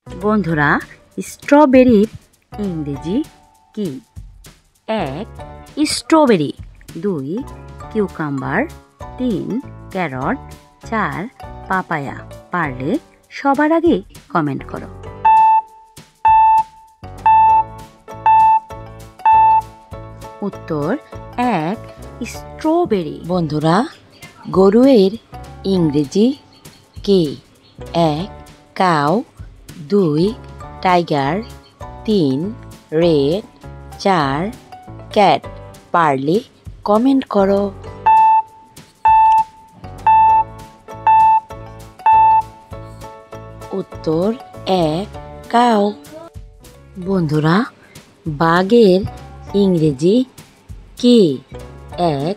বন্ধুরা, স্ট্রবেরির ইংরেজি কি? ১. স্ট্রবেরি, ২. কিউকাম্বার, ৩. ক্যারট, ৪. পাপায়া। পারলে সবার আগে কমেন্ট করো। উত্তর ১. স্ট্রবেরি। বন্ধুরা, গরুয়ের ইংরেজি কি? ১. কাউ, ২. টাইগার, ৩. রেড, ৪. ক্যাট। পারলে কমেন্ট করো। উত্তর ১. কাউ। বন্ধুরা, বাঘের ইংরেজি কি? ১.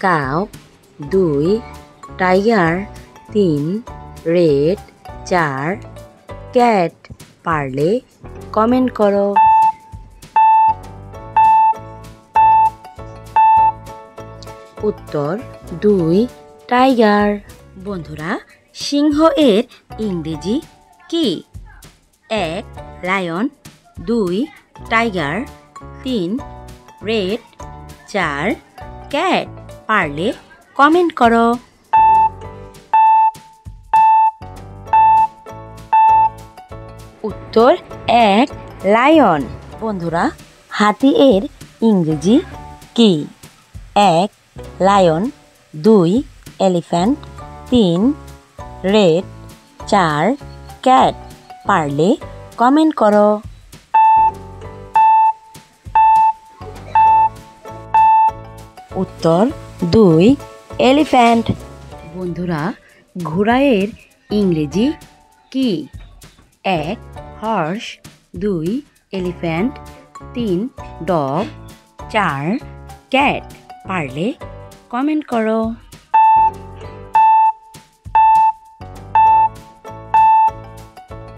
কাউ, ২. টাইগার, ৩. রেড, ৪. ক্যাট। পারলে কমেন্ট করো। উত্তর ২. টাইগার। বন্ধুরা, সিংহ এর ইংরেজি কি? ১. লায়ন, ২. টাইগার, ৩. রেড, ৪. ক্যাট। পারলে কমেন্ট করো। উত্তর ১. লায়ন। বন্ধুরা, হাতি এর ইংরেজি কি? ১. লায়ন, ২. এলিফ্যান্ট, ৩. রেড, ৪. ক্যাট। পারলে কমেন্ট করো। উত্তর ২. এলিফ্যান্ট। বন্ধুরা, ঘোড়ার ইংরেজি কি? ১. হর্স, ২. এলিফ্যান্ট, ৩. ডগ, ৪. ক্যাট। পারলে কমেন্ট করো।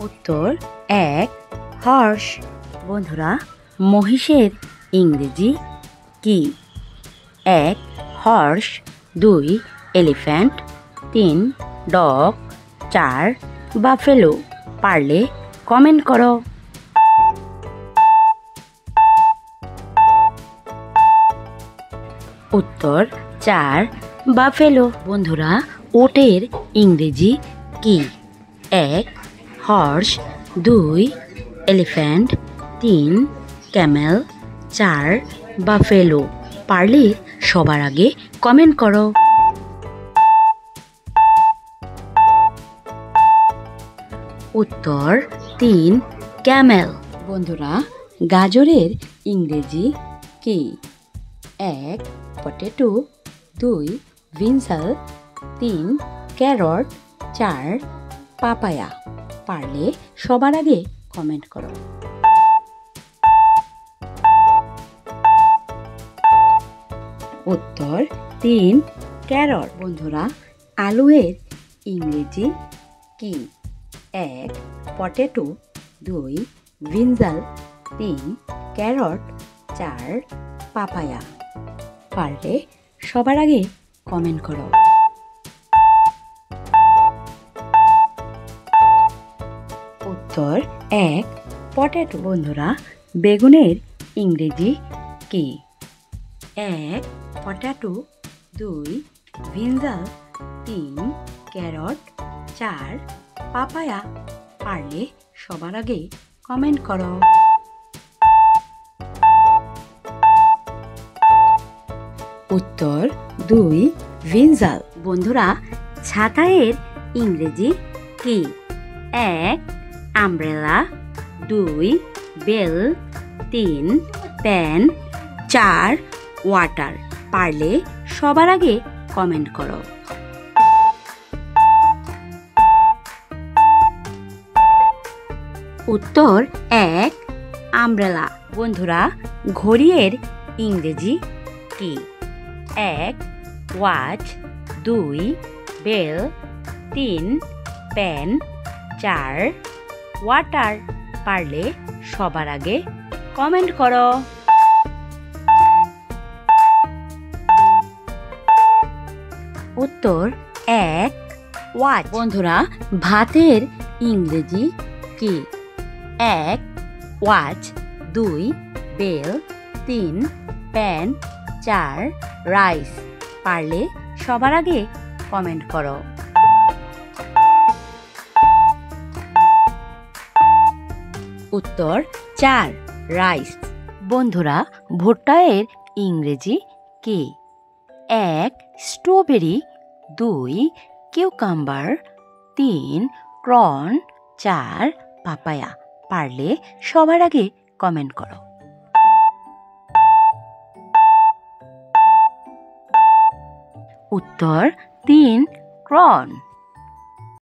উত্তর ১. হর্স। বন্ধুরা, মহিষের ইংরেজি কি? ১. হর্স, ২. এলিফ্যান্ট, ৩. ডগ, ৪. বাফেলো। পারলে কমেন্ট করো। উত্তর ৪. বাফেলো। বন্ধুরা, ওটের ইংরেজি কি? ১. হর্স, ২. এলিফ্যান্ট, ৩. ক্যামেল, ৪. বাফেলো। পারলে সবার আগে কমেন্ট করো। উত্তর ৩. ক্যামেল। বন্ধুরা, গাজরের ইংরেজি কি? ১. পটেটো, ২. ব্রিঞ্জাল, ৩. ক্যারট, ৪. পাপায়া। পারলে সবার আগে কমেন্ট করো। উত্তর ৩. ক্যারট। বন্ধুরা, আলুর ইংরেজি কি? ১. পটেটো, ২. ব্রিঞ্জাল, ৩. ক্যারট, ৪. পাপায়া। পারলে সবার আগে কমেন্ট করো। উত্তর ১. পটেটো। বন্ধুরা, বেগুনের ইংরেজি কি? ১. পটেটো, ২. ব্রিঞ্জাল, ৩. ক্যারট, ৪. পাপায়া। পারলে সবার আগে কমেন্ট করো। উত্তর ২. ব্রিঞ্জাল। বন্ধুরা, ছাতায়ের ইংরেজি কি? ১. আমব্রেলা, ২. বেল, ৩. প্যান, ৪. ওয়াটার। পারলে সবার আগে কমেন্ট করো। উত্তর ১. আমব্রেলা। বন্ধুরা, ঘড়ির ইংরেজি কি? ১. ওয়াচ, ২. বেল, ৩. প্যান, ৪. ওয়াটার। পারলে সবার আগে কমেন্ট করো। উত্তর ১. ওয়াচ। বন্ধুরা, ভাতের ইংরেজি কি? এক ওয়াচ, 2 বেল, 3 প্যান, 4 রাইস। পারলে সবার আগে কমেন্ট করো। উত্তর 4 রাইস। বন্ধুরা, ভুট্টা এর ইংরেজি কি? 1 স্ট্রবেরি, 2 কিউকাম্বার, 3 কর্ন, 4 পাপায়া। পারলে সবার আগে কমেন্ট করো। উত্তর 3 কর্ন।